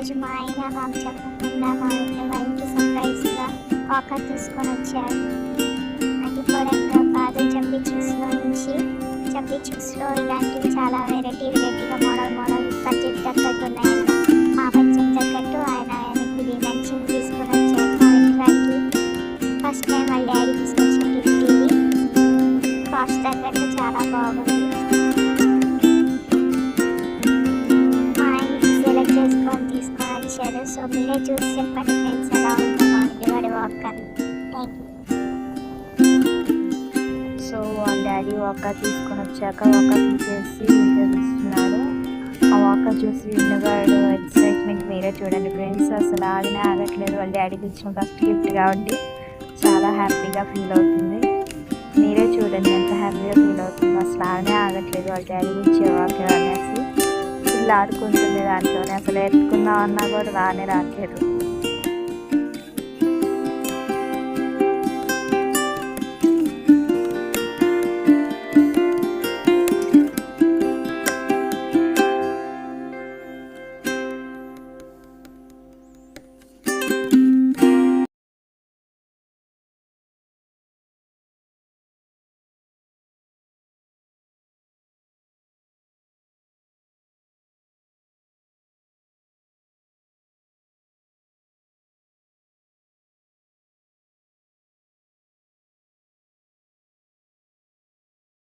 ఈరోజు మా ఆయన మాకు చెప్పకుండా మా వైఫ్కి సర్ప్రైజ్గా వాకర్ తీసుకొని వచ్చారు. అది కూడా బాదం చప్పి జ్యూస్లో నుంచి చప్పి జ్యూస్లో ఇలాంటివి చాలా వెరైటీగా మోడల్ బడ్జెట్ తగ్గట్టు ఉన్నాయండి. మా బడ్జెట్ తగ్గట్టు ఆయన ఇది నచ్చింది తీసుకొని వచ్చారు. మా ఇంటికి ఫస్ట్ టైం వాళ్ళ డాడీ తీసుకొచ్చిన గిఫ్ట్ ఇది. కాస్ట్ తగ్గట్టు చాలా బాగుంది. తీసుకొని వచ్చారు. సో మీరే చూసి చెప్పండి ఫ్రెండ్స్ ఎలా ఉంటుందో ఇవాడి వాకర్. సో వాళ్ళ డాడీ వాకర్ తీసుకొని వచ్చాక వాకర్ తీసేసి వీడియో తీస్తున్నాడు. ఆ వాకర్ చూసి విన్నగాడు ఎక్సైట్మెంట్ మీరే చూడండి ఫ్రెండ్స్. అసలు ఆడనే ఆగట్లేదు. వాళ్ళ డాడీకి ఇచ్చిన ఫస్ట్ గిఫ్ట్ కాబట్టి చాలా హ్యాపీగా ఫీల్ అవుతుంది. మీరే చూడండి ఎంత హ్యాపీగా ఫీల్ అవుతుందో. అసలు ఆడనే ఆగట్లేదు వాళ్ళ డాడీకి ఇచ్చే వాకర్ అనేసి. ఆడుకుంటుంది దాంట్లోనే. అసలు ఎత్తుకుందాం అన్నా కూడా రానే రావట్లేదు.